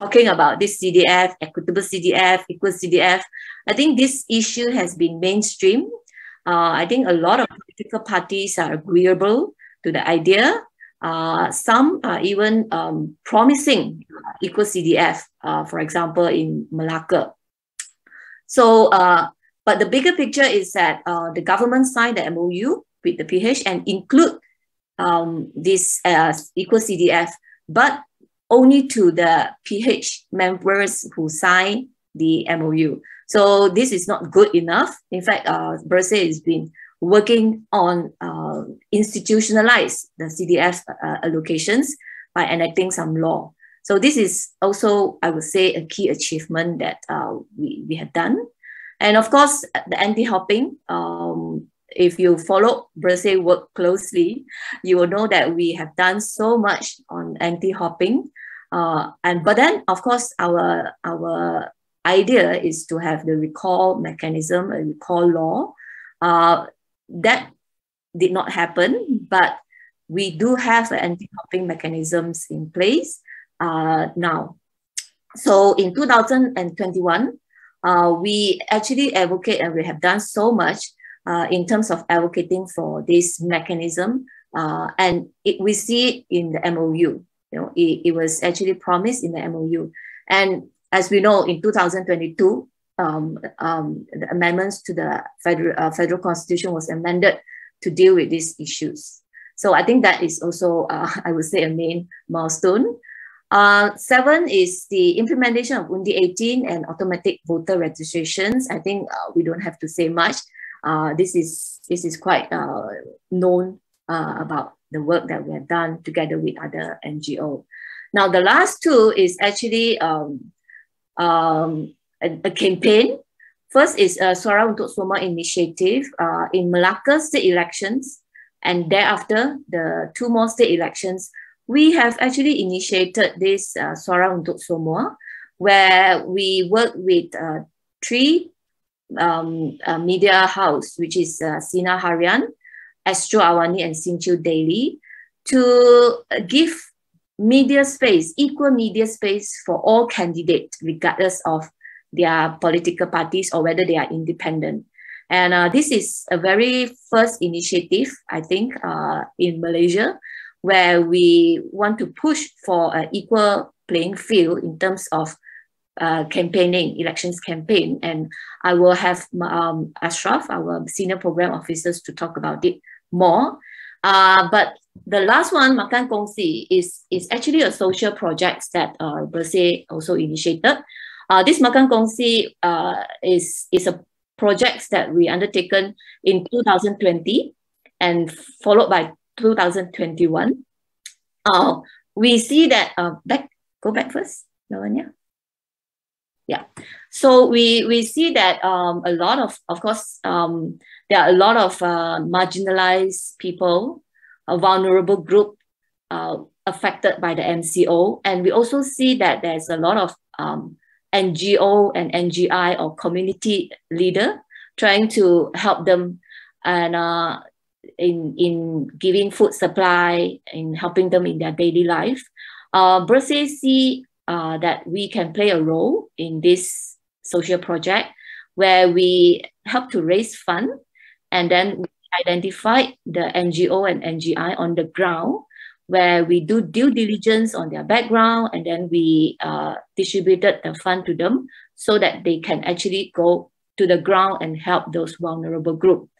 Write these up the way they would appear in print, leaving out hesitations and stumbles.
talking about this CDF, equitable CDF, equal CDF. I think this issue has been mainstream. I think a lot of political parties are agreeable to the idea. Some are even promising equal CDF, for example, in Malacca. So, but the bigger picture is that the government signed the MOU with the PH and include this equal CDF, but only to the PH members who sign the MOU. So this is not good enough. In fact, Bersih has been working on institutionalize the CDF allocations by enacting some law. So this is also, I would say, a key achievement that we have done. And of course, the anti-hopping, if you follow Bersih work closely, you will know that we have done so much on anti-hopping. But then, of course, our idea is to have the recall mechanism, a recall law. That did not happen, but we do have anti-hopping mechanisms in place now. So in 2021, we actually advocate, and we have done so much in terms of advocating for this mechanism, and we see it in the MOU. You know, it was actually promised in the MOU, and as we know, in 2022, the amendments to the federal constitution was amended to deal with these issues. So I think that is also, I would say, a main milestone. 7 is the implementation of Undi 18 and automatic voter registrations. I think we don't have to say much. This is quite known about the work that we have done together with other NGO. Now, the last 2 is actually a campaign. First is Suara Untuk Semua initiative in Malacca state elections, and thereafter the 2 more state elections. We have actually initiated this Suara Untuk Semua, where we work with 3 media house, which is Sinar Harian, Astro, AWANI, and Sinchu Daily, to give media space, equal media space for all candidates, regardless of their political parties or whether they are independent. And this is a very first initiative, I think, in Malaysia, where we want to push for an equal playing field in terms of campaigning, elections campaign. And I will have Ashraf, our senior program officers, to talk about it more. But the last one, Makan Kongsi, is actually a social project that Bersih also initiated. This Makan Kongsi is a project that we undertaken in 2020 and followed by 2021. We see that, go back first, Lavanya. Yeah, so we see that a lot of course, there are a lot of marginalized people, a vulnerable group affected by the MCO. And we also see that there's a lot of NGO and NGI or community leader trying to help them and in giving food supply, in helping them in their daily life. Bersih see that we can play a role in this social project where we help to raise funds, and then we identify the NGO and NGI on the ground where we do due diligence on their background, and then we distributed the fund to them so that they can actually go to the ground and help those vulnerable groups.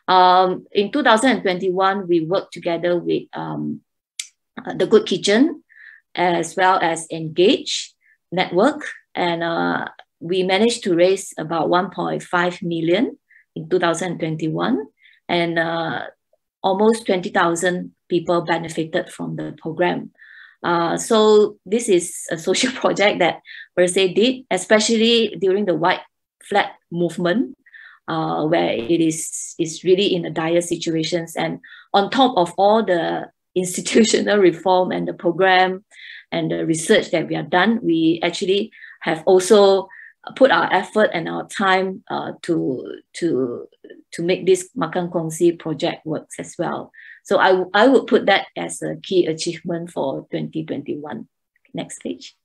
In 2021, we worked together with the Good Kitchen as well as Engage Network, and we managed to raise about 1.5 million in 2021, and almost 20,000 people benefited from the program. So this is a social project that Bersih did, especially during the white flag movement, where it is really in a dire situations. And on top of all the institutional reform and the program and the research that we have done, we actually have also put our effort and our time to make this Makan Kongsi project works as well. So I would put that as a key achievement for 2021. Next page.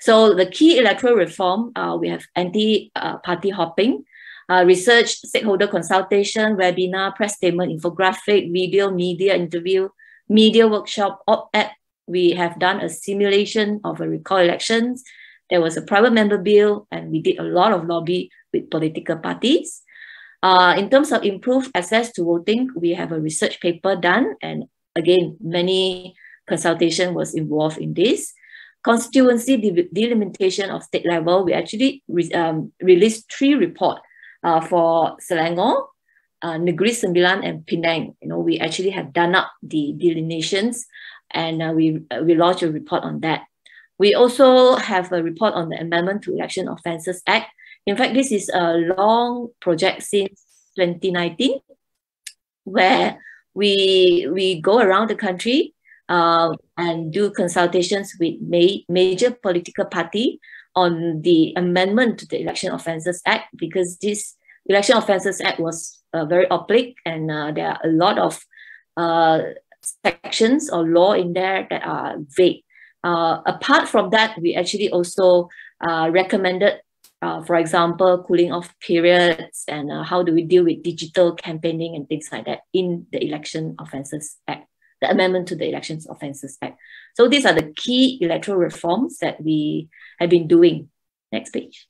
So the key electoral reform, we have anti-party hopping, research, stakeholder consultation, webinar, press statement, infographic, video, media interview, media workshop, op-ed. We have done a simulation of a recall elections. There was a private member bill, and we did a lot of lobby with political parties. In terms of improved access to voting, we have a research paper done, and again, many consultation was involved in this. Constituency delimitation of state level, we actually released 3 reports for Selangor, Negeri Sembilan, and Penang. We actually have done up the delineations, and we launched a report on that. We also have a report on the Amendment to Election Offences Act. In fact, this is a long project since 2019, where we go around the country and do consultations with major political party on the amendment to the Election Offences Act, because this Election Offences Act was very opaque, and there are a lot of sections or law in there that are vague. Apart from that, we actually also recommended, for example, cooling off periods, and how do we deal with digital campaigning and things like that in the Election Offences Act, the amendment to the Elections Offences Act. So these are the key electoral reforms that we have been doing. Next page.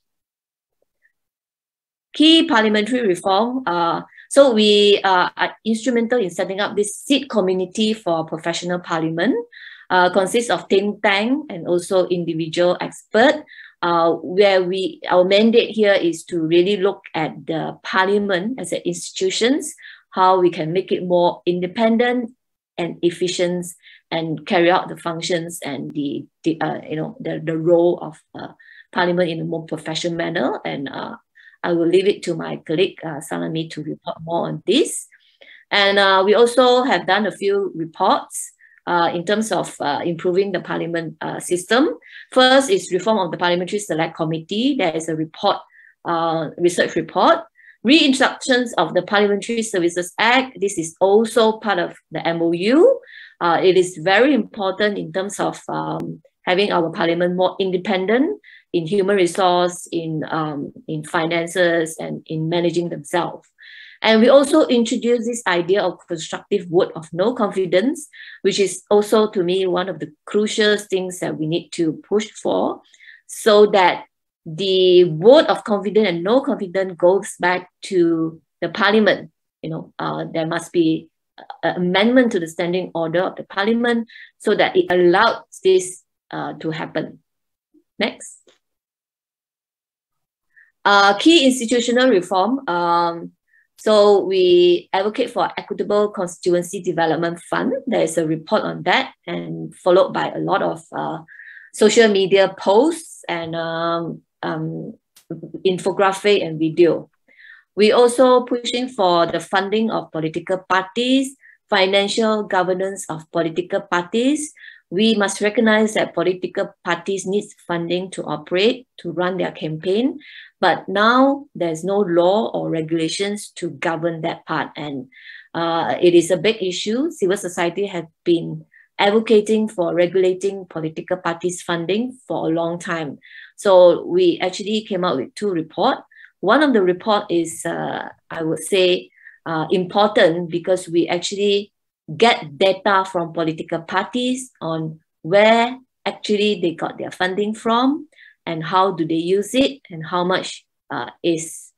Key parliamentary reform. So we are instrumental in setting up this seat community for professional parliament. Consists of think tank and also individual expert, where our mandate here is to really look at the parliament as an institutions, how we can make it more independent and efficient, and carry out the functions and the role of parliament in a more professional manner. And I will leave it to my colleague Salami to report more on this. And we also have done a few reports in terms of improving the parliament system. First is reform of the Parliamentary Select Committee. There is a report, research report. Reintroductions of the Parliamentary Services Act. This is also part of the MOU. It is very important in terms of having our parliament more independent in human resource, in finances, and in managing themselves. And we also introduced this idea of constructive vote of no confidence, which is also, to me, one of the crucial things that we need to push for, so that the vote of confidence and no confidence goes back to the parliament. There must be an amendment to the standing order of the parliament so that it allows this to happen. Next. Key institutional reform. So we advocate for Equitable Constituency Development Fund. There is a report on that, and followed by a lot of social media posts and infographic and video. We also pushing for the funding of political parties, financial governance of political parties. We must recognize that political parties need funding to operate, to run their campaign. But now there's no law or regulations to govern that part. And it is a big issue. Civil society has been advocating for regulating political parties' funding for a long time. So we actually came out with 2 reports. One of the report is, I would say, important, because we actually get data from political parties on where actually they got their funding from, and how do they use it, and how much is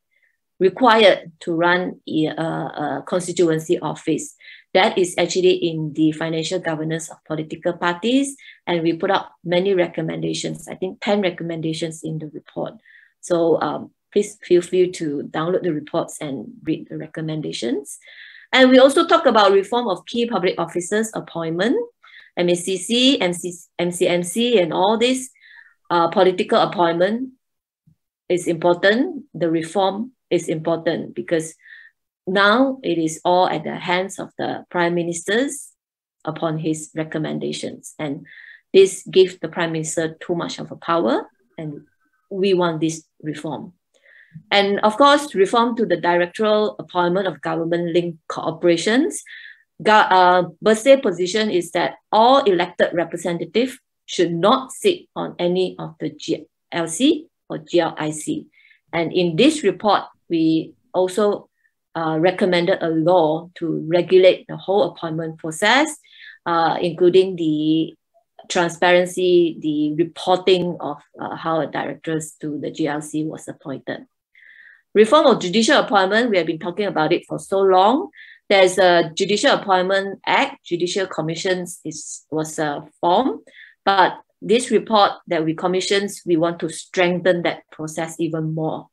required to run a constituency office. That is actually in the financial governance of political parties, and we put up many recommendations, I think 10 recommendations in the report. So please feel free to download the reports and read the recommendations. And we also talk about reform of key public officers appointment, MACC, MCMC, and all this. Political appointment is important. The reform is important, because now it is all at the hands of the Prime Ministers upon his recommendations. And this gives the Prime Minister too much of a power, and we want this reform. And of course, reform to the directorial appointment of government-linked corporations. Bersih position is that all elected representatives should not sit on any of the GLC or GLIC. And in this report, we also recommended a law to regulate the whole appointment process, including the transparency, the reporting of how a directors to the GLC was appointed. Reform of judicial appointment, we have been talking about it for so long. There's a Judicial Appointment Act, Judicial Commissions was formed, but this report that we commissioned, we want to strengthen that process even more.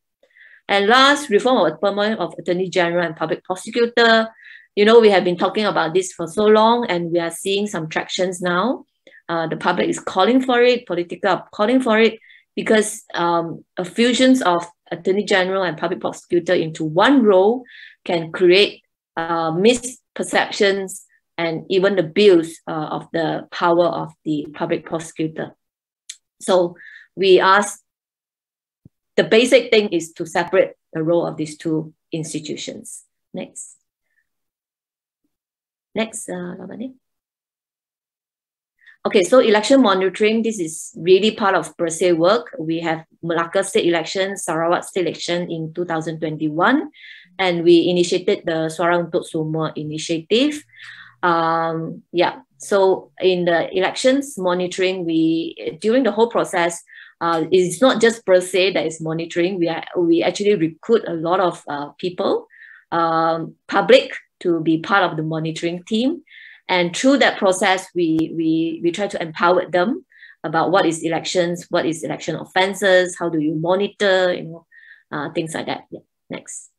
And last, reform of appointment of Attorney General and Public Prosecutor. You know, we have been talking about this for so long, and we are seeing some tractions now. The public is calling for it, political are calling for it, because a fusion of Attorney General and Public Prosecutor into one role can create misperceptions and even the abuse of the power of the Public Prosecutor. So we ask, the basic thing is to separate the role of these two institutions. Next. Next, Labani. Okay, so election monitoring, this is really part of Bersih work. We have Malacca State Election, Sarawak State Election in 2021, and we initiated the Suara Untuk Semua initiative. Yeah, so in the elections monitoring, during the whole process, it's not just Bersih that is monitoring. We actually recruit a lot of people, public, to be part of the monitoring team. And through that process, we try to empower them about what is elections, what is election offenses, how do you monitor, you know, things like that. Yeah. Next.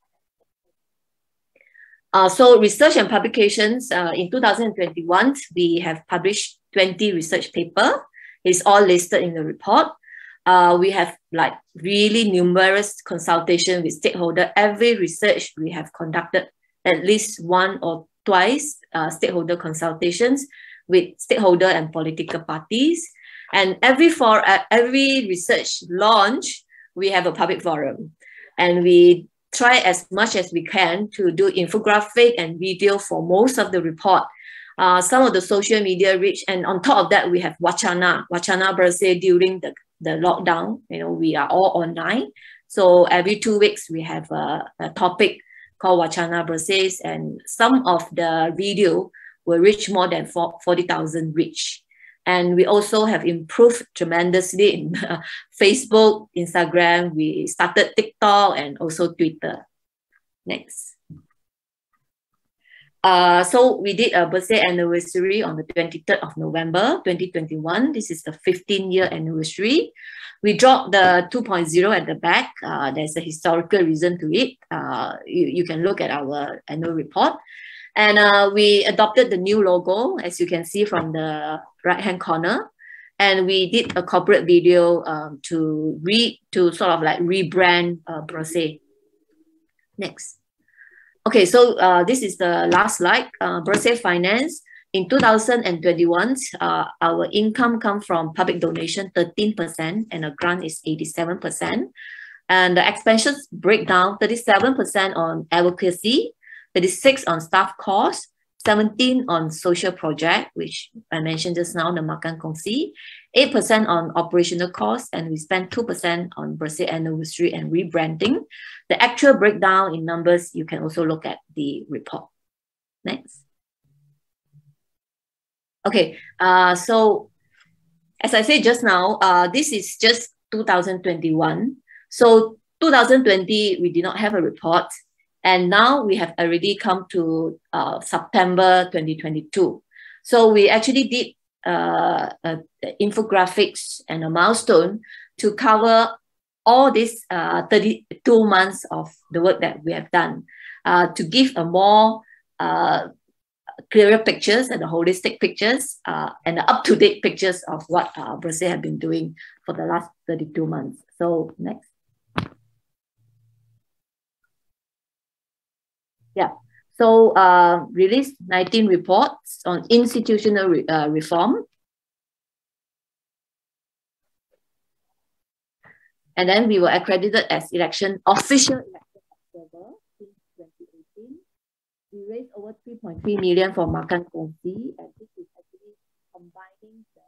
So research and publications, in 2021, we have published 20 research papers. It's all listed in the report. We have like really numerous consultation with stakeholders. Every research we have conducted at least one or twice stakeholder consultations with stakeholder and political parties. And every research launch, we have a public forum. And we try as much as we can to do infographic and video for most of the report. Some of the social media reach, and on top of that, we have Wacana Bersih during the lockdown. You know, we are all online. So every 2 weeks, we have a topic called Wacana Bersih, and some of the video will reach more than 40,000 reach. And we also have improved tremendously in Facebook, Instagram. We started TikTok and also Twitter. Next. So we did a Bersih anniversary on the 23rd of November, 2021. This is the 15-year anniversary. We dropped the 2.0 at the back. There's a historical reason to it. You can look at our annual report. And we adopted the new logo, as you can see from the right-hand corner. And we did a corporate video to sort of like rebrand Bersih. Next. Okay, so this is the last slide. Bersih Finance. In 2021, our income comes from public donation 13%, and a grant is 87%. And the expenses break down 37% on advocacy, 36% on staff costs, 17% on social project, which I mentioned just now, the Makan Kongsi, 8% on operational costs, and we spend 2% on Bersih anniversary and rebranding. The actual breakdown in numbers, you can also look at the report. Next. Okay, so as I said just now, this is just 2021. So 2020, we did not have a report. And now we have already come to September 2022. So we actually did infographics and a milestone to cover all these 32 months of the work that we have done, to give a more clearer pictures and the holistic pictures and the up-to-date pictures of what Bersih have been doing for the last 32 months. So next. Yeah, so released 19 reports on institutional reform. And then we were accredited as official election observer since 2018. We raised over 3.3 million for Makan Kongsi, and this is actually combining the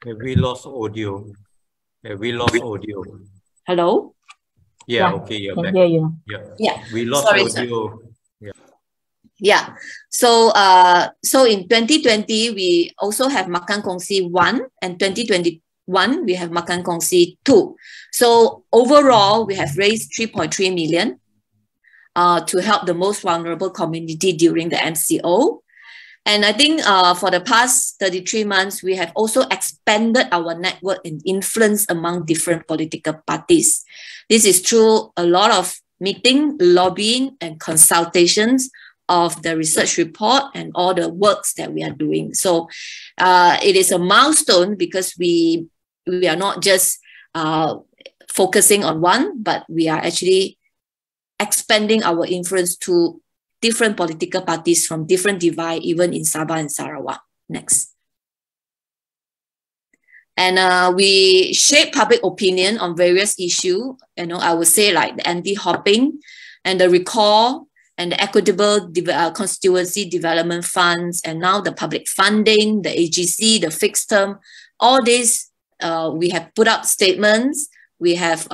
Have we lost audio? Have we lost audio? Hello? Yeah, okay, you're can back. hear you. Yeah. We lost Sorry, audio. Yeah. So so in 2020, we also have Makan Kongsi 1, and 2021, we have Makan Kongsi 2. So overall, we have raised 3.3 million to help the most vulnerable community during the MCO. And I think for the past 33 months, we have also expanded our network and influence among different political parties. This is through a lot of meeting, lobbying, and consultations of the research report and all the works that we are doing. So it is a milestone because we are not just focusing on one, but we are actually expanding our influence to different political parties from different divide, even in Sabah and Sarawak. Next. And we shape public opinion on various issues. I would say like the anti-hopping and the recall and the equitable constituency development funds, and now the public funding, the AGC, the fixed term, all this, we have put up statements, we have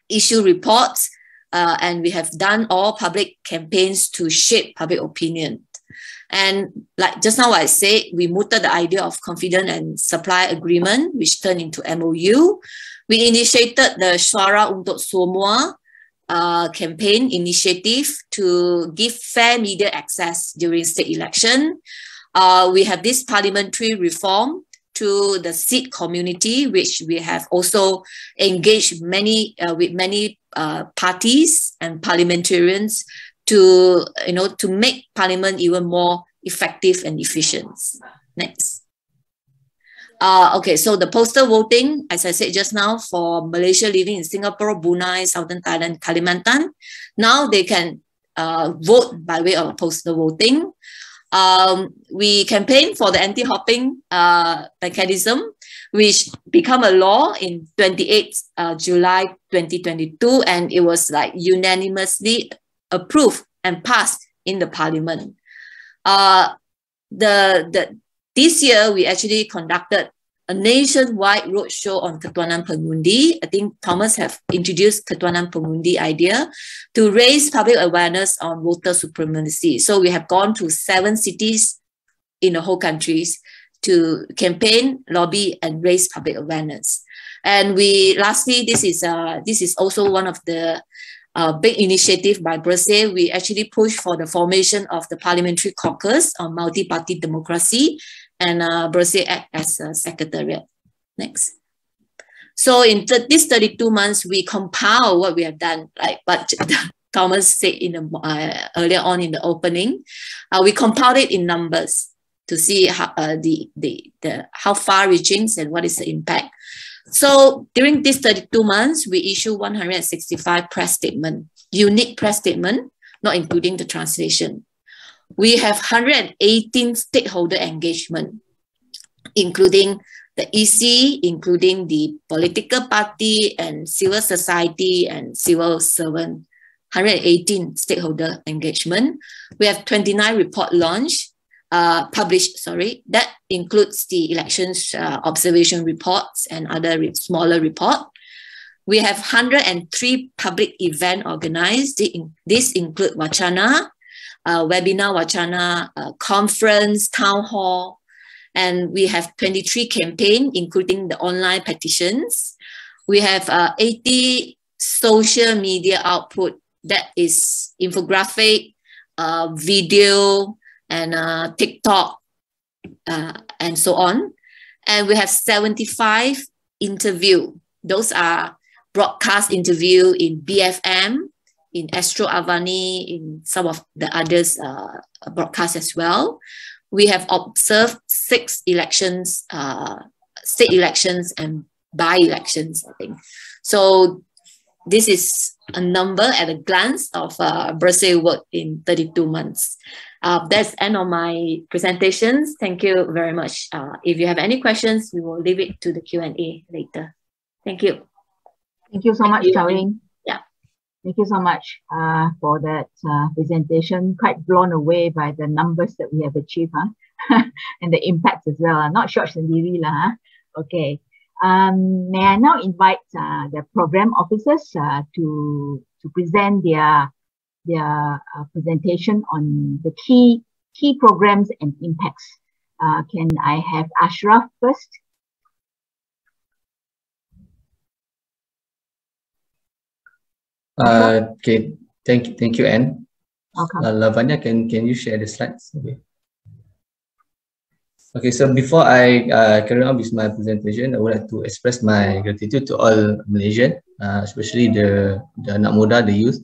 issued reports, and we have done all public campaigns to shape public opinion. And like just now I said, we mooted the idea of confidence and supply agreement, which turned into MOU. We initiated the Suara Untuk Semua campaign initiative to give fair media access during state election. We have this parliamentary reform to the Sikh community, which we have also engaged with many parties and parliamentarians to make parliament even more effective and efficient. Next. Okay, so the postal voting, as I said just now, for Malaysia living in Singapore, Brunei, Southern Thailand, Kalimantan, now they can vote by way of postal voting. We campaigned for the anti-hopping mechanism, which became a law in 28 July 2022, and it was like unanimously approved and passed in the parliament. This year, we actually conducted a nationwide roadshow on Ketuanan Pengundi. I think Thomas have introduced Ketuanan Pengundi idea to raise public awareness on voter supremacy. So we have gone to 7 cities in the whole countries to campaign, lobby, and raise public awareness. And lastly, this is also one of the big initiative by Bersih. We actually push for the formation of the Parliamentary Caucus on multi-party democracy, and Bersih act as a secretariat. Next. So in these 32 months, we compile what we have done, like what Thomas said earlier on in the opening. We compiled it in numbers to see how how far-reaching and what is the impact. So during these 32 months, we issue 165 press statements, unique press statements, not including the translation. We have 118 stakeholder engagement, including the EC, including the political party and civil society and civil servant, 118 stakeholder engagement. We have 29 report published, that includes the elections observation reports and other smaller reports. We have 103 public events organized. This include Wacana, webinar Wacana, conference, town hall, and we have 23 campaigns, including the online petitions. We have 80 social media output, that is infographic, video, and TikTok, and so on. And we have 75 interview. Those are broadcast interview in BFM, in Astro, AWANI, in some of the others broadcasts as well. We have observed 6 elections, state elections and by-elections, I think. So this is a number at a glance of Bersih work in 32 months. That's the end of my presentations. Thank you very much. If you have any questions, we will leave it to the Q&A later. Thank you. Thank you so much, Chow Ying. Yeah. Thank you so much for that presentation. Quite blown away by the numbers that we have achieved. and the impacts as well. Not short sendiri lah. Okay. May I now invite the program officers to present their presentation on the key programs and impacts. Can I have Ashraf first? Okay, thank you, Anne. Okay. Lavanya, can you share the slides? Okay, so before I carry on with my presentation, I would like to express my gratitude to all Malaysian, especially the anak muda, the youth,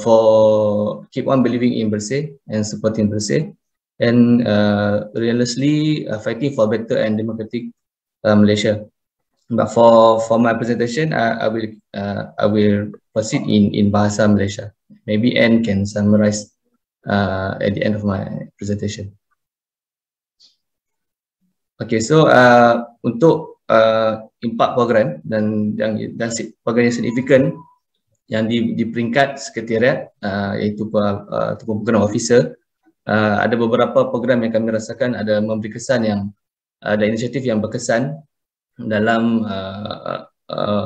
for keep on believing in Bersih and supporting Bersih, and relentlessly fighting for better and democratic Malaysia. But for my presentation, I will proceed in Bahasa Malaysia. Maybe Anne can summarize at the end of my presentation. Okay, so untuk impact program dan program yang signifikan yang di peringkat sekretariat, iaitu program officer, ada beberapa program yang kami rasakan ada memberi kesan yang ada inisiatif yang berkesan dalam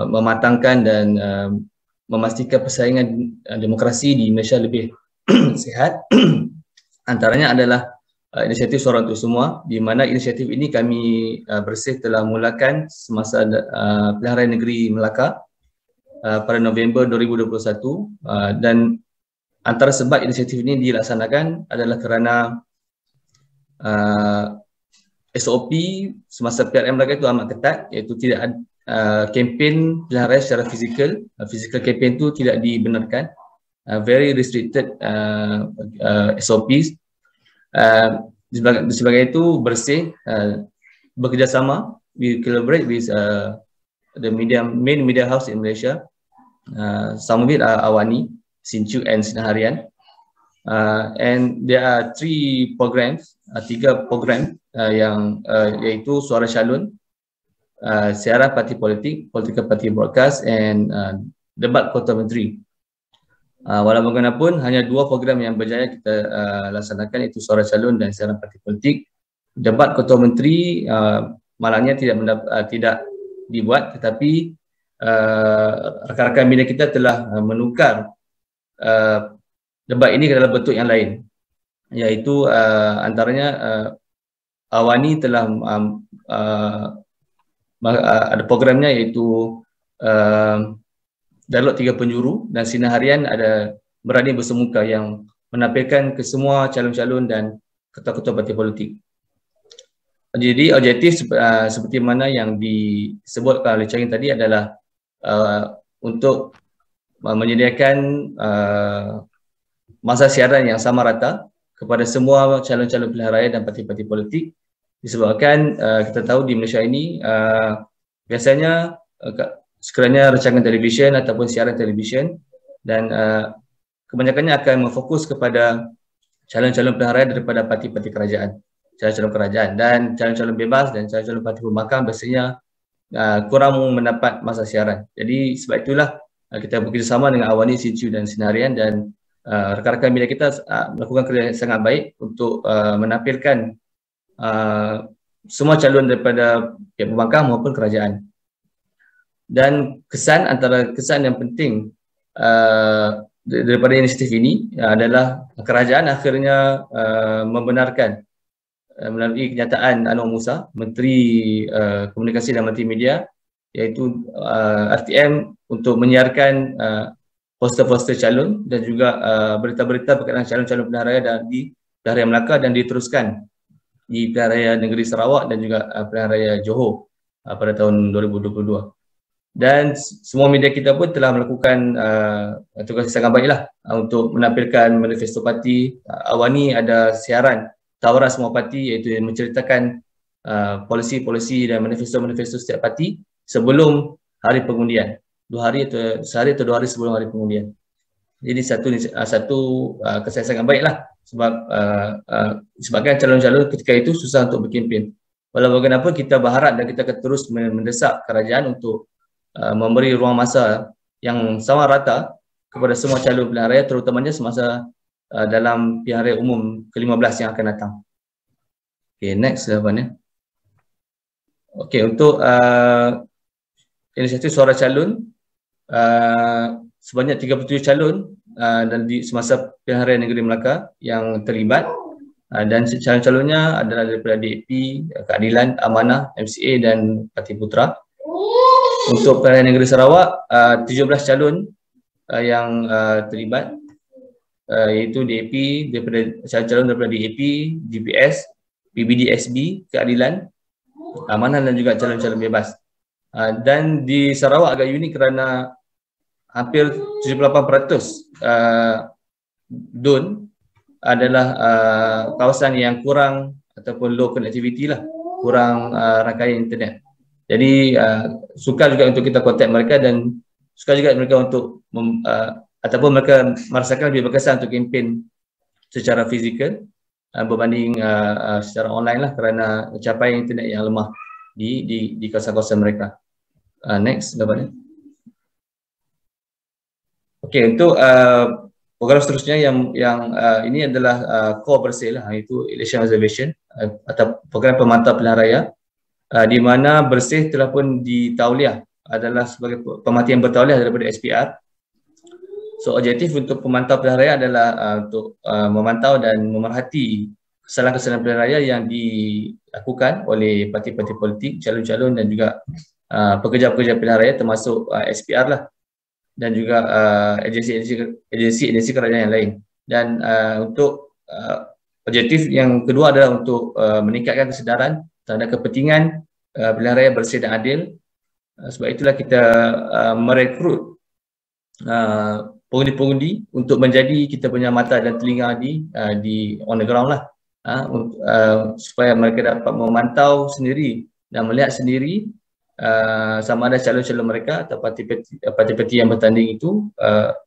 mematangkan dan memastikan persaingan demokrasi di Malaysia lebih sihat. Antaranya adalah inisiatif Suara Untuk Semua, di mana inisiatif ini kami Bersih telah mulakan semasa Pilihan Raya Negeri Melaka pada November 2021, dan antara sebab inisiatif ini dilaksanakan adalah kerana SOP semasa PRM Melaka itu amat ketat, iaitu tidak ada kempen pilihan raya secara fizikal. Physical campaign itu tidak dibenarkan, very restricted SOPs. Sebagai itu Bersih bekerjasama, we collaborate with the main media house in Malaysia. Some of it are AWANI, Sincu and Sinar Harian. And there are tiga program yang iaitu Suara Calon, Siaran Parti Politik, Political Party Broadcast, and Debat Kota Menteri. Walau bagaimanapun, hanya dua program yang berjaya kita laksanakan, iaitu Suara Calon dan Siaran Parti Politik. Debat Kota Menteri malangnya tidak dibuat, tetapi rakan-rakan media kita telah menukar debat ini ke dalam bentuk yang lain, iaitu antaranya AWANI telah ada programnya, iaitu dialog 3 penjuru, dan Sinar Harian ada Berani Bersemuka yang menampilkan ke semua calon-calon dan ketua-ketua parti politik. Jadi objektif seperti mana yang disebutkan oleh Charing tadi adalah untuk menyediakan masa siaran yang sama rata kepada semua calon-calon pilihan raya dan parti-parti politik, disebabkan kita tahu di Malaysia ini biasanya sekiranya rancangan televisyen ataupun siaran televisyen dan kebanyakannya akan memfokus kepada calon-calon pilihan raya daripada parti-parti kerajaan, calon-calon kerajaan, dan calon-calon bebas dan calon-calon parti pembangkang biasanya kurang mendapat masa siaran. Jadi sebab itulah kita bekerjasama dengan AWANI, Sincu dan Sinar Harian, dan rakan-rakan media kita melakukan kerja yang sangat baik untuk menampilkan semua calon daripada pihak pembangkang maupun kerajaan. Dan antara kesan yang penting daripada inisiatif ini adalah kerajaan akhirnya membenarkan melalui kenyataan Anwar Musa, Menteri Komunikasi dan Multimedia, iaitu RTM untuk menyiarkan poster-poster calon dan juga berita-berita berkaitan calon-calon pilihan raya di Pilihan Raya Melaka dan diteruskan di Pilihan Raya Negeri Sarawak dan juga Pilihan Raya Johor pada tahun 2022. Dan semua media kita pun telah melakukan tugas yang sangat baiklah untuk menampilkan manifesto parti. AWANI ada siaran tawaran semua parti, iaitu menceritakan polisi-polisi dan manifesto-manifesto setiap parti sebelum hari pengundian, sehari atau 2 hari sebelum hari pengundian. Jadi satu kesan sangat baiklah, sebabkan calon-calon ketika itu susah untuk berkempen. Walau bagaimanapun kita berharap dan kita akan terus mendesak kerajaan untuk memberi ruang masa yang sama rata kepada semua calon pilihan raya, terutamanya semasa dalam pilihan raya umum ke-15 yang akan datang. Okay, next jawapannya. Okay, untuk inisiatif suara calon, sebanyak 37 calon dan di semasa Pilihan Raya Negeri Melaka yang terlibat, dan calon-calonnya adalah daripada DAP, Keadilan, Amanah, MCA dan Parti Putra. Untuk Pilihan Negeri Sarawak, 17 calon yang terlibat, iaitu DAP, calon daripada DAP, GPS, PBDSB, Keadilan, Amanah dan juga calon-calon bebas. Dan di Sarawak agak unik kerana hampir 78% DUN adalah kawasan yang kurang ataupun low connectivity lah, kurang rangkaian internet. Jadi sukar juga untuk kita kontak mereka dan sukar juga mereka untuk ataupun mereka merasakan lebih berkesan untuk kempen secara fizikal berbanding secara online lah, kerana capaian internet yang lemah di kawasan-kawasan mereka. Next, gambarnya. Okey, untuk program seterusnya yang ini adalah core Bersih lah, iaitu election observation atau program pemantau pilihan raya, di mana Bersih telah pun ditauliah adalah sebagai pemerhati yang bertauliah daripada SPR. So objektif untuk pemantau pilihan raya adalah untuk memantau dan memerhati kesalahan-kesalahan pilihan raya yang dilakukan oleh parti-parti politik, calon-calon dan juga pekerja-pekerja pilihan raya termasuk SPR lah, dan juga agensi kerajaan yang lain. Dan untuk objektif yang kedua adalah untuk meningkatkan kesedaran terhadap kepentingan pilihan raya bersih dan adil. Sebab itulah kita merekrut pengundi-pengundi untuk menjadi kita punya mata dan telinga di on the ground lah, supaya mereka dapat memantau sendiri dan melihat sendiri sama ada calon-calon mereka atau parti-parti yang bertanding itu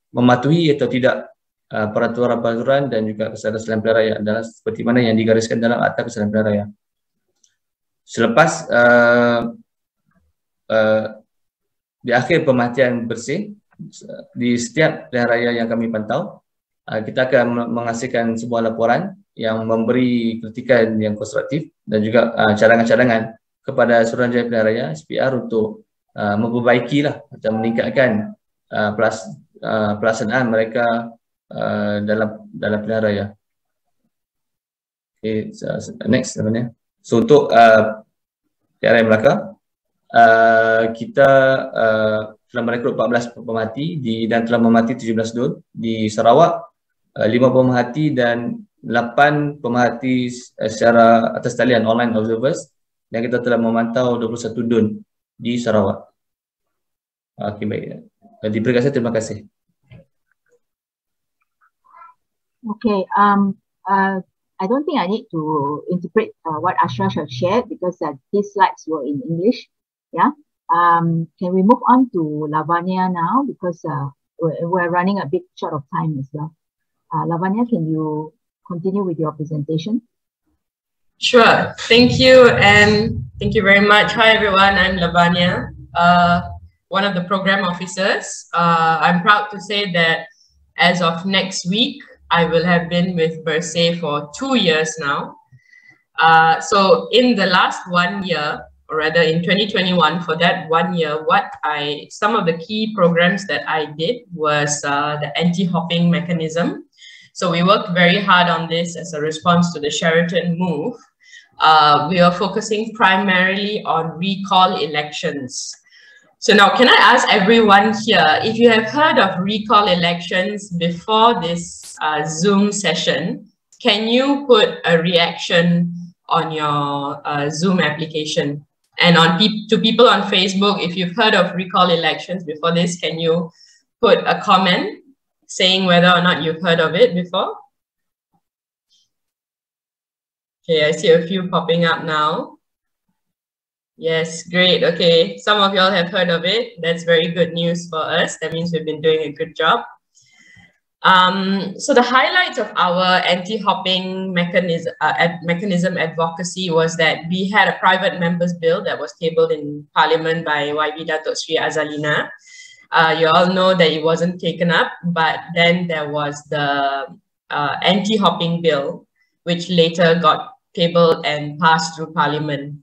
mematuhi atau tidak peraturan-peraturan dan juga kesalahan pilihan raya adalah seperti mana yang digariskan dalam Akta Kesalahan Pilihan Raya. Selepas di akhir pemerhatian bersih di setiap pilihan raya yang kami pantau, kita akan menghasilkan sebuah laporan yang memberi kritikan yang konstruktif dan juga cadangan-cadangan kepada Suruhanjaya Pilihan Raya SPR untuk memperbaikilah atau meningkatkan pelaksanaan mereka dalam pilihan raya. Okay, next sebenarnya. So untuk pilihan raya Melaka, kita telah merekrut 14 pemerhati dan telah memerhati 17 DUN. Di Sarawak 5 pemerhati dan 8 pemerhati secara atas talian online observers, dan kita telah memantau 21 DUN di Sarawak. Okey, baik. Diberi kasih, terima kasih. Okay, I don't think I need to interpret what Astro has shared because these slides were in English. Yeah. Can we move on to Lavanya now because we're running a bit short of time as well. Lavanya, can you continue with your presentation? Sure. Thank you, and thank you very much. Hi everyone, I'm Lavanya, one of the program officers. I'm proud to say that as of next week, I will have been with Bersih for 2 years now. So in the last 1 year, or rather in 2021, for that 1 year, some of the key programs that I did was the anti-hopping mechanism. So we worked very hard on this as a response to the Sheraton move. We are focusing primarily on recall elections. So now, can I ask everyone here, if you have heard of recall elections before this Zoom session, can you put a reaction on your Zoom application? And to people on Facebook, if you've heard of recall elections before this, can you put a comment saying whether or not you've heard of it before? Okay, I see a few popping up now. Yes, great. Okay, some of y'all have heard of it. That's very good news for us. That means we've been doing a good job. So the highlights of our anti-hopping mechanism advocacy was that we had a private members bill that was tabled in Parliament by YB Datuk Sri Azalina. You all know that it wasn't taken up, but then there was the anti-hopping bill, which later got tabled and passed through Parliament.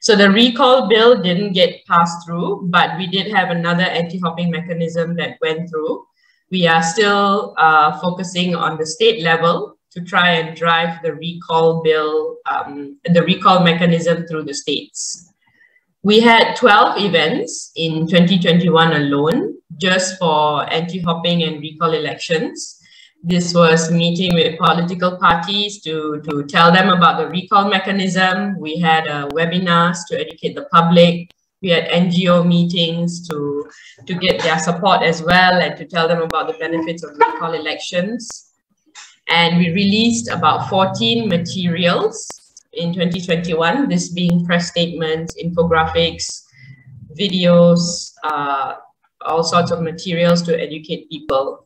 So the recall bill didn't get passed through, but we did have another anti-hopping mechanism that went through. We are still focusing on the state level to try and drive the recall bill, the recall mechanism through the states. We had 12 events in 2021 alone, just for anti-hopping and recall elections. This was meeting with political parties to tell them about the recall mechanism. We had webinars to educate the public. We had NGO meetings to get their support as well and to tell them about the benefits of recall elections. And we released about 14 materials in 2021, this being press statements, infographics, videos, all sorts of materials to educate people.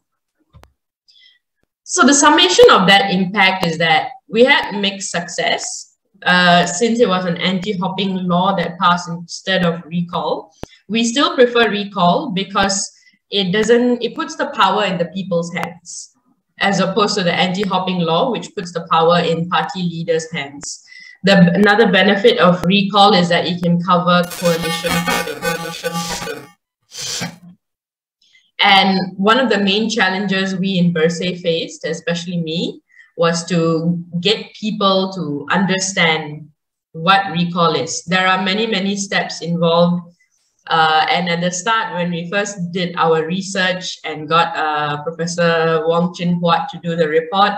So the summation of that impact is that we had mixed success. Since it was an anti-hopping law that passed instead of recall, we still prefer recall because it puts the power in the people's hands, as opposed to the anti-hopping law, which puts the power in party leaders' hands. Another benefit of recall is that it can cover coalition system. And one of the main challenges we in Bersih faced, especially me, was to get people to understand what recall is. There are many, many steps involved. And at the start, when we first did our research and got Professor Wong Chin Huat to do the report,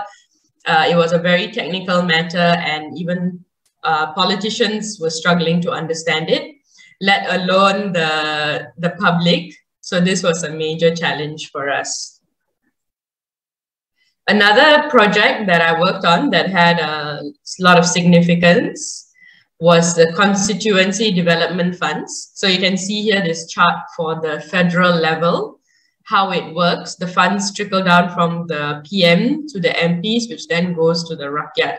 it was a very technical matter, and even politicians were struggling to understand it, let alone the public. So this was a major challenge for us. Another project that I worked on that had a lot of significance was the constituency development funds. So you can see here this chart for the federal level, how it works. The funds trickle down from the PM to the MPs, which then goes to the Rakyat.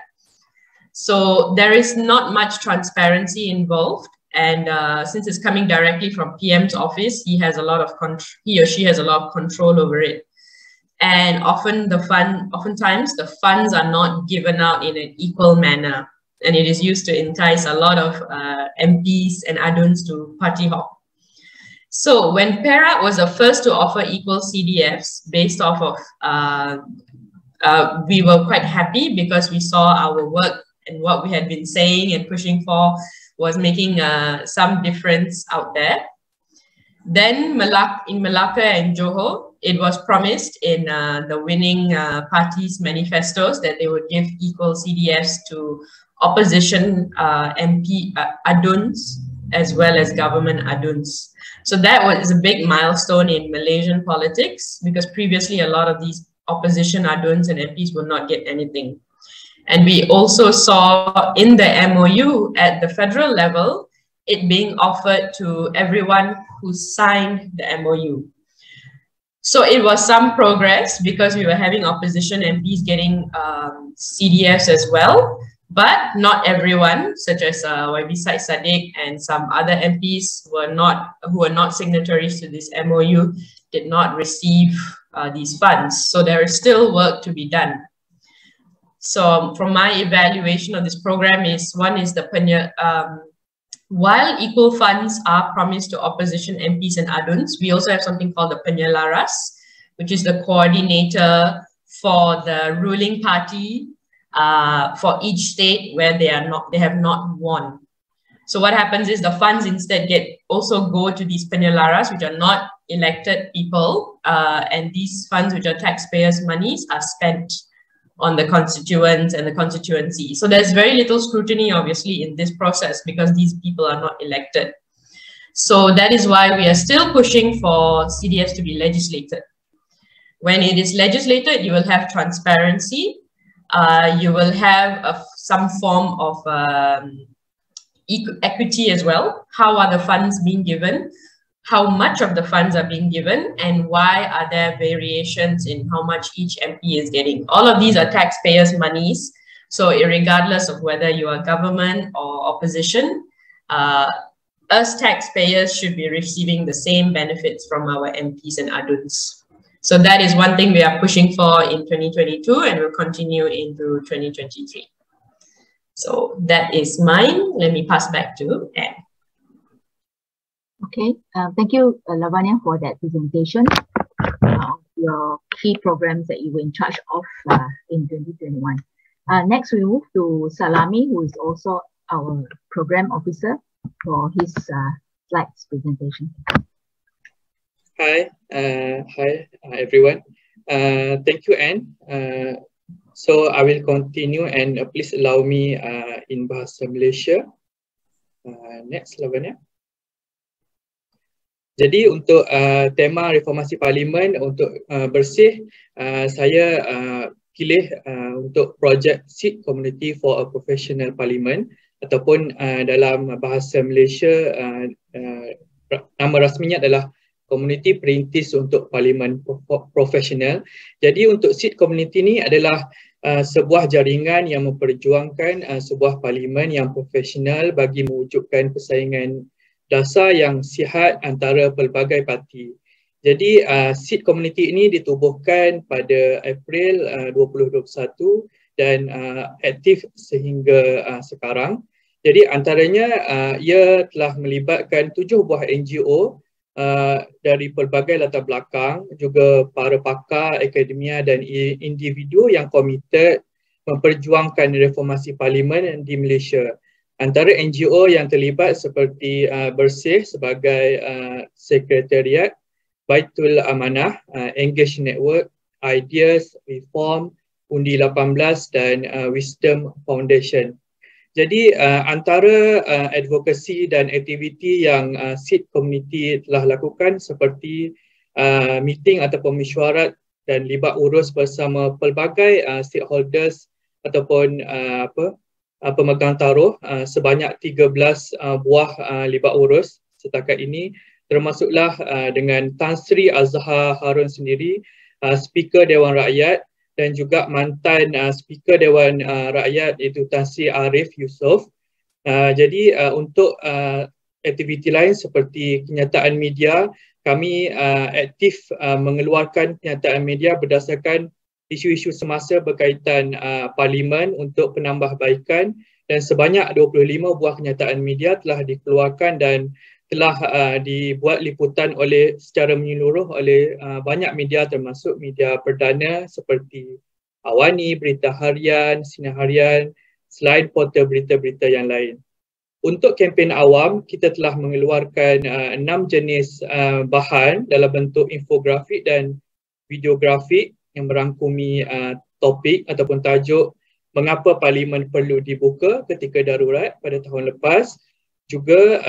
So there is not much transparency involved. And since it's coming directly from PM's office, he or she has a lot of control over it. And oftentimes the funds are not given out in an equal manner. And it is used to entice a lot of MPs and aduns to party hop. So when Perak was the first to offer equal CDFs based off of, we were quite happy because we saw our work and what we had been saying and pushing for was making some difference out there. Then in Malacca and Johor, it was promised in the winning parties' manifestos that they would give equal CDFs to opposition MP aduns as well as government aduns. So that was a big milestone in Malaysian politics because previously a lot of these opposition aduns and MPs would not get anything. And we also saw in the MOU at the federal level, it being offered to everyone who signed the MOU. So it was some progress because we were having opposition MPs getting CDFs as well, but not everyone, such as YB Said Sadiq and some other MPs who were not signatories to this MOU did not receive these funds. So there is still work to be done. So from my evaluation of this program one is while equal funds are promised to opposition MPs and aduns, we also have something called the Penyelaras, which is the coordinator for the ruling party for each state where they have not won. So what happens is the funds instead also go to these Penyelaras, which are not elected people, and these funds, which are taxpayers' monies, are spent on the constituents and the constituency. So there's very little scrutiny, obviously, in this process because these people are not elected. So that is why we are still pushing for CDFs to be legislated. When it is legislated, you will have transparency. You will have some form of equity as well. How are the funds being given? How much of the funds are being given, and why are there variations in how much each MP is getting? All of these are taxpayers' monies. So regardless of whether you are government or opposition, us taxpayers should be receiving the same benefits from our MPs and aduns. So that is one thing we are pushing for in 2022 and will continue into 2023. So that is mine. Let me pass back to Anne. Okay, thank you, Lavanya, for that presentation of your key programs that you were in charge of in 2021. Next, we move to Salami, who is also our program officer, for his slides presentation. Hi, everyone. Thank you, Anne. So I will continue and please allow me in Bahasa Malaysia. Next, Lavanya. Jadi untuk tema reformasi parlimen untuk Bersih, saya pilih untuk projek Seed Community for a Professional Parliament, ataupun dalam bahasa Malaysia nama rasminya adalah Komuniti Perintis untuk Parlimen Profesional. Jadi untuk Seed Community ni adalah sebuah jaringan yang memperjuangkan sebuah parlimen yang profesional bagi mewujudkan persaingan dasar yang sihat antara pelbagai parti. Jadi Seed Community ini ditubuhkan pada April 2021 dan aktif sehingga sekarang. Jadi antaranya ia telah melibatkan 7 buah NGO dari pelbagai latar belakang, juga para pakar, akademia dan individu yang komited memperjuangkan reformasi parlimen di Malaysia. Antara NGO yang terlibat seperti Bersih sebagai sekretariat, Baitul Amanah, Engage Network, Ideas, Reform, Undi 18 dan Wisdom Foundation. Jadi antara advokasi dan aktiviti yang Seed Community telah lakukan seperti meeting ataupun mesyuarat dan libat urus bersama pelbagai stakeholders ataupun pemegang taruh sebanyak 13 buah libat urus setakat ini, termasuklah dengan Tan Sri Azhar Harun sendiri, Speaker Dewan Rakyat, dan juga mantan Speaker Dewan Rakyat iaitu Tan Sri Arif Yusof. Jadi untuk aktiviti lain seperti kenyataan media, kami aktif mengeluarkan kenyataan media berdasarkan isu-isu semasa berkaitan parlimen untuk penambahbaikan, dan sebanyak 25 buah kenyataan media telah dikeluarkan dan telah dibuat liputan secara menyeluruh oleh banyak media termasuk media perdana seperti AWANI, Berita Harian, Sinar Harian, selain portal berita-berita yang lain. Untuk kempen awam, kita telah mengeluarkan 6 jenis bahan dalam bentuk infografik dan videografik yang merangkumi topik ataupun tajuk mengapa parlimen perlu dibuka ketika darurat pada tahun lepas, juga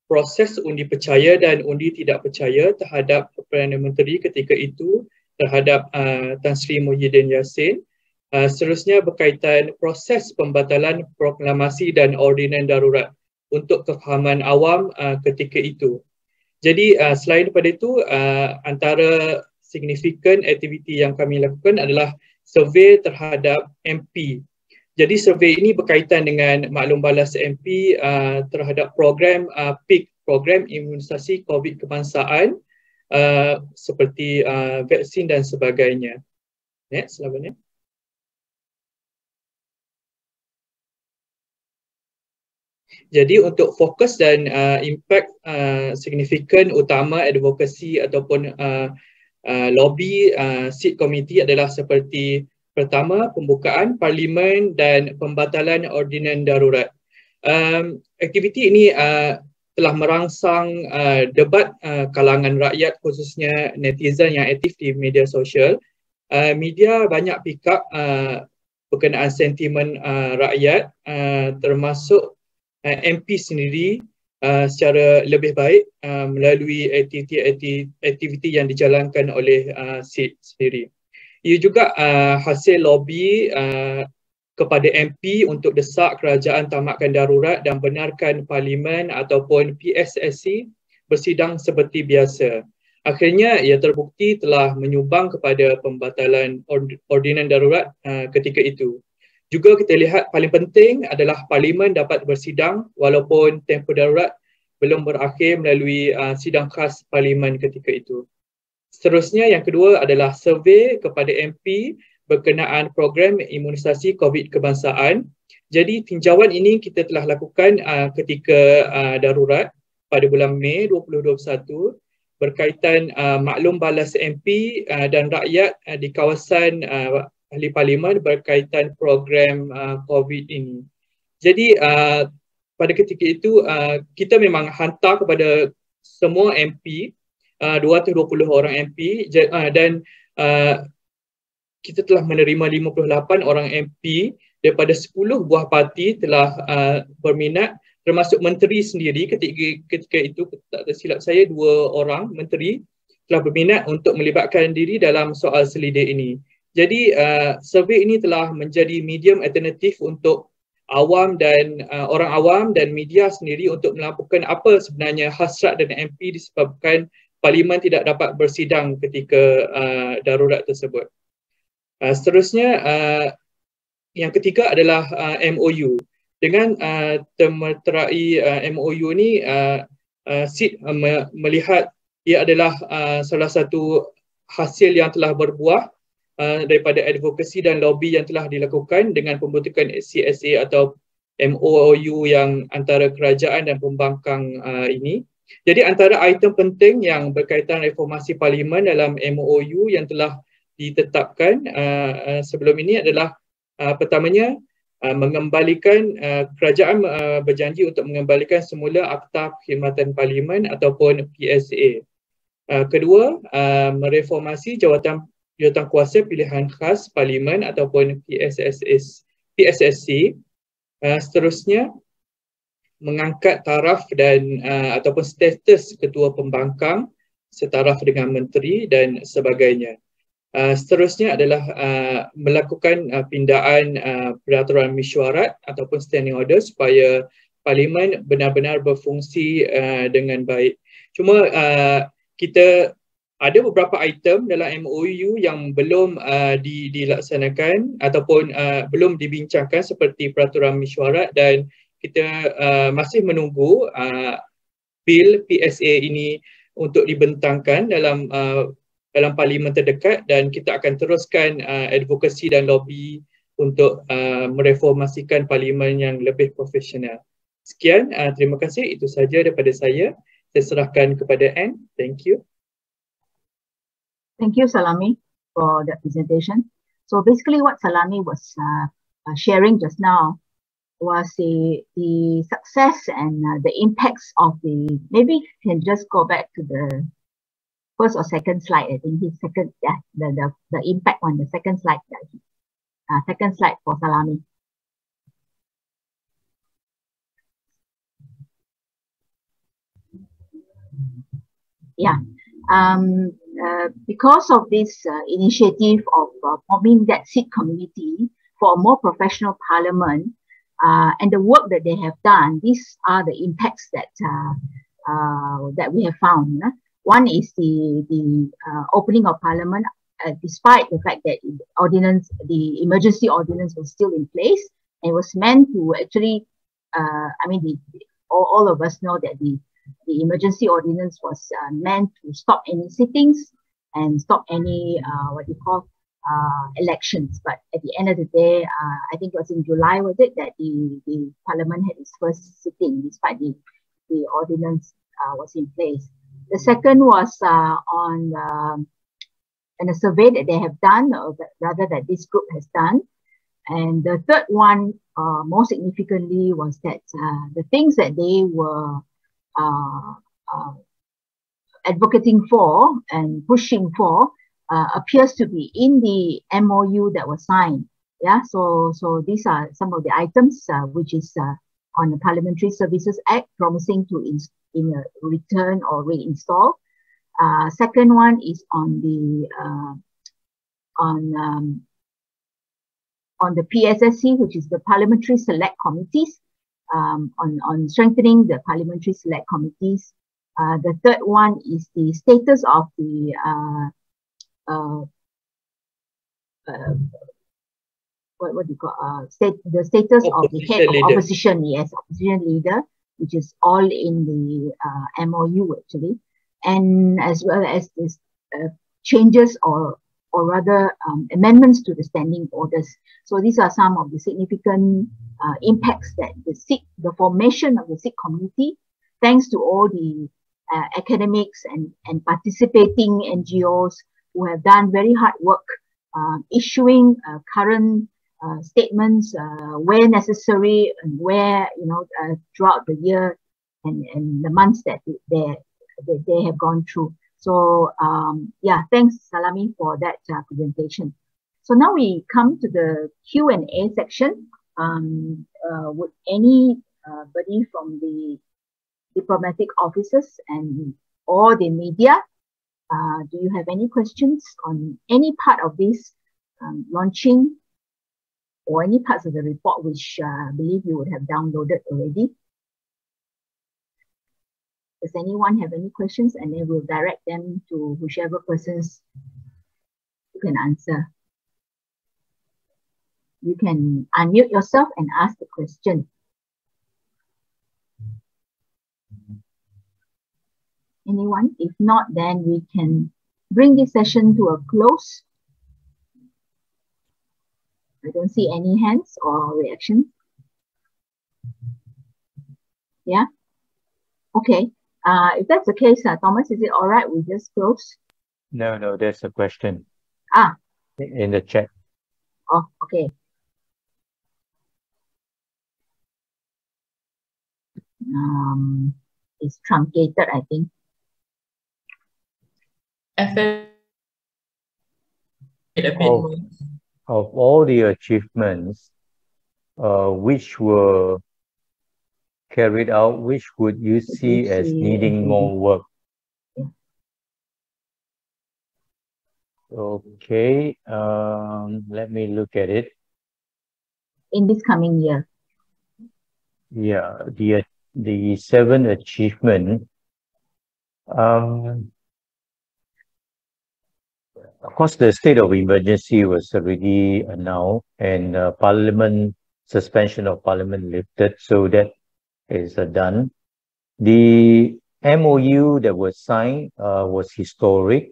proses undi percaya dan undi tidak percaya terhadap Perdana Menteri ketika itu terhadap Tan Sri Muhyiddin Yassin. Seterusnya berkaitan proses pembatalan proklamasi dan ordinan darurat untuk kefahaman awam ketika itu. Jadi selain daripada itu, antara signifikan aktiviti yang kami lakukan adalah survey terhadap MP. Jadi survey ini berkaitan dengan maklum balas MP terhadap program PIK, program imunisasi COVID kebangsaan seperti vaksin dan sebagainya. Next, selanjutnya. Jadi untuk fokus dan impact signifikan utama advokasi ataupun lobby Seed Committee adalah seperti pertama, pembukaan parlimen dan pembatalan ordinan darurat. Aktiviti ini telah merangsang debat kalangan rakyat, khususnya netizen yang aktif di media sosial. Media banyak pick up berkenaan sentimen rakyat, termasuk MP sendiri secara lebih baik melalui aktiviti yang dijalankan oleh Seed sendiri. Ia juga hasil lobby kepada MP untuk desak kerajaan tamatkan darurat dan benarkan parlimen ataupun PSSC bersidang seperti biasa. Akhirnya ia terbukti telah menyumbang kepada pembatalan ordinan darurat ketika itu. Juga kita lihat paling penting adalah parlimen dapat bersidang walaupun tempoh darurat belum berakhir melalui sidang khas parlimen ketika itu. Seterusnya yang kedua adalah survei kepada MP berkenaan program imunisasi COVID kebangsaan. Jadi tinjauan ini kita telah lakukan ketika darurat pada bulan Mei 2021 berkaitan maklum balas MP dan rakyat di kawasan ahli parlimen berkaitan program COVID ini. Jadi pada ketika itu kita memang hantar kepada semua MP, 220 orang MP dan kita telah menerima 58 orang MP daripada 10 buah parti telah berminat, termasuk menteri sendiri. Ketika itu tak tersilap saya 2 orang menteri telah berminat untuk melibatkan diri dalam soal selidik ini. Jadi survey ini telah menjadi medium alternatif untuk awam dan orang awam dan media sendiri untuk melaporkan apa sebenarnya hasrat dan MP disebabkan Parlimen tidak dapat bersidang ketika darurat tersebut. Seterusnya, yang ketiga adalah MOU. Dengan termeterai MOU ni, SID melihat ia adalah salah satu hasil yang telah berbuah daripada advokasi dan lobby yang telah dilakukan dengan pembentukan CSA atau MOU yang antara kerajaan dan pembangkang ini. Jadi antara item penting yang berkaitan reformasi Parlimen dalam MOU yang telah ditetapkan sebelum ini adalah pertamanya mengembalikan kerajaan berjanji untuk mengembalikan semula Akta Perkhidmatan Parlimen ataupun PSA. Kedua, mereformasi jawatan kuasa pilihan khas Parlimen ataupun PSSC. Seterusnya, mengangkat taraf dan ataupun status ketua pembangkang setaraf dengan menteri dan sebagainya. Seterusnya adalah melakukan pindaan peraturan mesyuarat ataupun standing order supaya Parlimen benar-benar berfungsi dengan baik. Cuma kita ada beberapa item dalam MOU yang belum dilaksanakan ataupun belum dibincangkan seperti peraturan mesyuarat dan kita masih menunggu bil PSA ini untuk dibentangkan dalam Parlimen terdekat dan kita akan teruskan advokasi dan lobby untuk mereformasikan Parlimen yang lebih profesional. Sekian, terima kasih. Itu saja daripada saya. Saya serahkan kepada Anne. Thank you. Thank you, Salami, for that presentation. So basically what Salami was sharing just now was the success and the impacts of maybe you can just go back to the first or second slide. I think his second, the impact on the second slide. Second slide for Salami. Yeah. Because of this initiative of forming that seat committee for a more professional parliament and the work that they have done, these are the impacts that that we have found. One is the opening of parliament, despite the fact that the emergency ordinance was still in place, and it was meant to actually, all of us know that the emergency ordinance was meant to stop any sittings and stop any elections. But at the end of the day, I think it was in July, was it, that the Parliament had its first sitting despite the ordinance was in place. The second was on a survey that they have done, or rather that this group has done. And the third one, more significantly, was that the things that they were advocating for and pushing for appears to be in the MOU that was signed. Yeah, so these are some of the items which is on the Parliamentary Services Act, promising to return or reinstall. Second one is on the PSSC, which is the Parliamentary Select Committees, on strengthening the Parliamentary Select Committees. The third one is the status of the what do you call the status of the head of opposition, yes, opposition leader, which is all in the MOU actually, and as well as this changes or or rather amendments to the standing orders. So these are some of the significant impacts that the formation of the Sikh community, thanks to all the academics and participating NGOs who have done very hard work, issuing current statements where necessary and where, throughout the year and the months that they have gone through. So yeah, thanks Salami for that presentation. So now we come to the Q&A section. Would anybody from the diplomatic officers or the media, do you have any questions on any part of this launching or any parts of the report which I believe you would have downloaded already? Does anyone have any questions? And then we'll direct them to whichever persons who can answer. You can unmute yourself and ask the question. Anyone? If not, then we can bring this session to a close. I don't see any hands or reactions. Yeah? Okay. If that's the case, Thomas, is it all right? We just close? No, there's a question. In the chat. Oh, okay. It's truncated, I think. Of all the achievements which were carried out, which would you see as needing more work? Okay, let me look at it. In this coming year. Yeah, the 7 achievement. Of course, the state of emergency was already announced, and suspension of Parliament lifted, so that is done. The MOU that was signed was historic.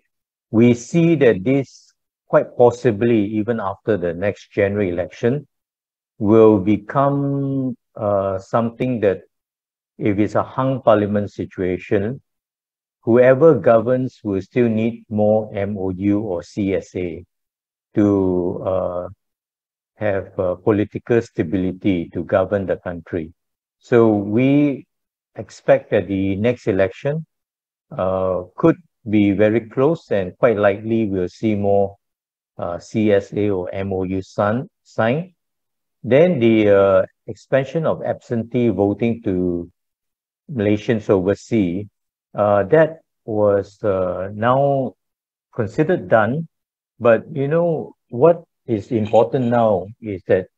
We see that this, quite possibly, even after the next January election, will become something that, if it's a hung Parliament situation, whoever governs will still need more MOU or CSA to have political stability to govern the country. So we expect that the next election could be very close, and quite likely we'll see more CSA or MOU signed. Then the expansion of absentee voting to Malaysians overseas, that was now considered done. But what is important now is that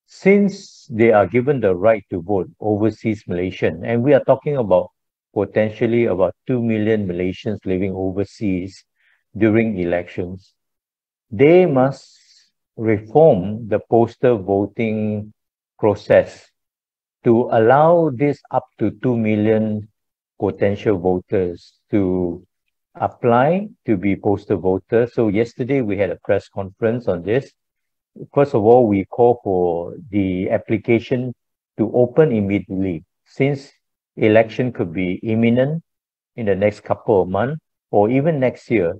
since they are given the right to vote, overseas Malaysian, and we are talking about potentially about 2 million Malaysians living overseas during elections, they must reform the postal voting process to allow this up to 2 million potential voters to apply to be postal voters. So yesterday we had a press conference on this. First of all, we call for the application to open immediately, since election could be imminent in the next couple of months or even next year.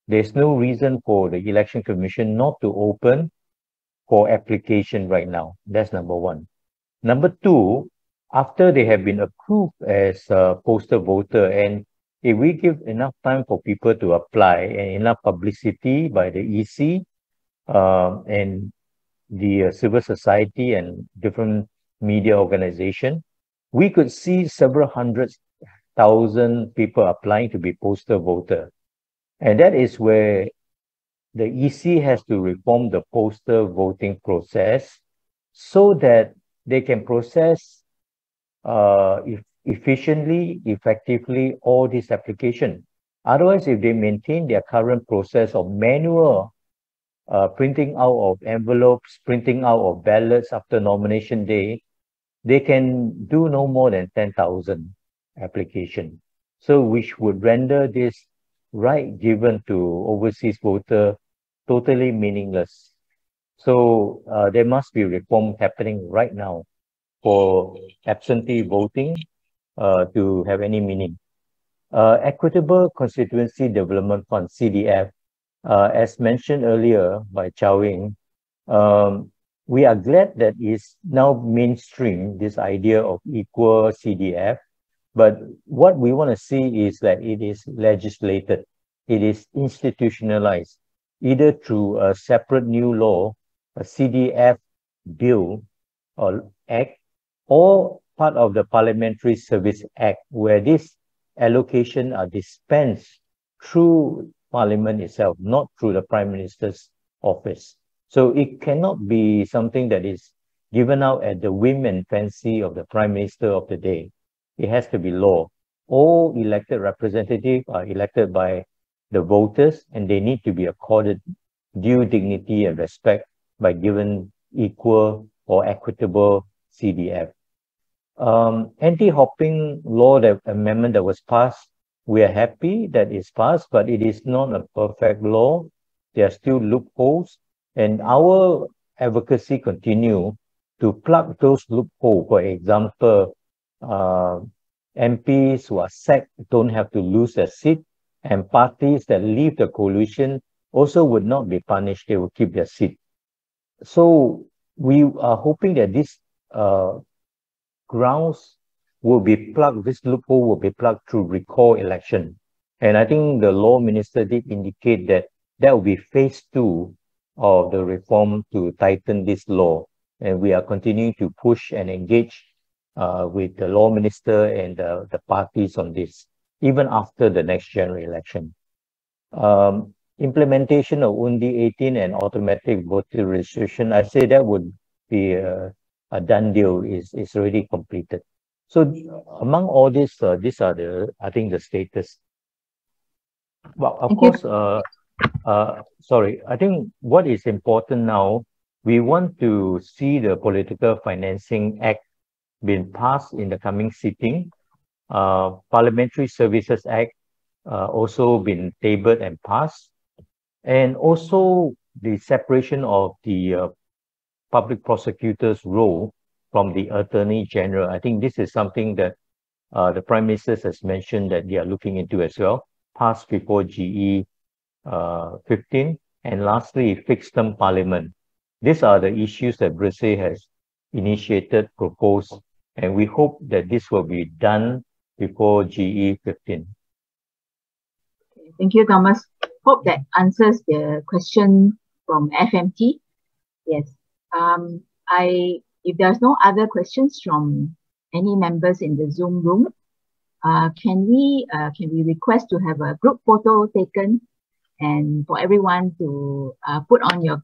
There's no reason for the Election Commission not to open for application right now. That's number one. Number two, after they have been approved as a postal voter, and if we give enough time for people to apply and enough publicity by the EC and the civil society and different media organization, we could see several 100,000 people applying to be postal voter. And that is where the EC has to reform the postal voting process so that they can process efficiently, effectively all these applications. Otherwise, if they maintain their current process of manual printing out of envelopes, printing out of ballots after nomination day, they can do no more than 10,000 applications. So which would render this right given to overseas voter totally meaningless. So there must be reform happening right now for absentee voting to have any meaning. Equitable Constituency Development Fund, CDF, as mentioned earlier by Chow Ying, we are glad that it's now mainstream, this idea of equal CDF. But what we want to see is that it is legislated, it is institutionalized, either through a separate new law, a CDF bill or act, or part of the Parliamentary Service Act, where this allocation are dispensed through Parliament itself, not through the Prime Minister's office. So it cannot be something that is given out at the whim and fancy of the Prime Minister of the day. It has to be law. All elected representatives are elected by the voters, and they need to be accorded due dignity and respect by given equal or equitable CDF. Anti-hopping law, the amendment that was passed, we are happy that it's passed, but it is not a perfect law. There are still loopholes, and our advocacy continue to plug those loopholes. For example, MPs who are sacked don't have to lose their seat, and parties that leave the coalition also would not be punished. They will keep their seat. So we are hoping that this grounds will be plugged, this loophole will be plugged through recall election. And I think the law minister did indicate that that will be phase 2 of the reform to tighten this law. And we are continuing to push and engage with the law minister and the parties on this, even after the next general election. Implementation of Undi 18 and automatic voter registration, I say that would be a done deal, is already completed. So among all this, these are the, I think, the status. Well, of course, sorry, I think what is important now, we want to see the Political Financing Act being passed in the coming sitting. Parliamentary Services Act also been tabled and passed. And also the separation of the public prosecutor's role from the Attorney General. I think this is something that the Prime Minister has mentioned that they are looking into as well, passed before GE 15. And lastly, fixed term parliament. These are the issues that Bersih has initiated, proposed, and we hope that this will be done before GE 15. Thank you, Thomas. Hope that answers the question from FMT. Yes. If there's no other questions from any members in the Zoom room, can we request to have a group photo taken, and for everyone to put on your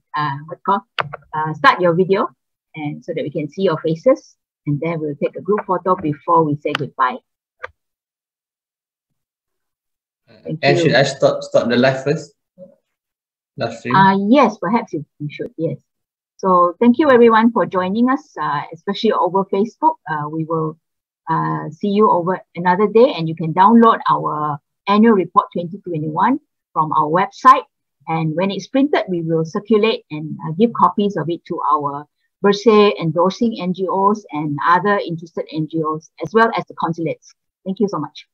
start your video, and so that we can see your faces, and then we'll take a group photo before we say goodbye. And should I start the live first? Live stream? Yes, perhaps you should, yes. So thank you everyone for joining us, especially over Facebook. We will see you over another day, and you can download our annual report 2021 from our website. And when it's printed, we will circulate and give copies of it to our Bersih endorsing NGOs and other interested NGOs, as well as the consulates. Thank you so much.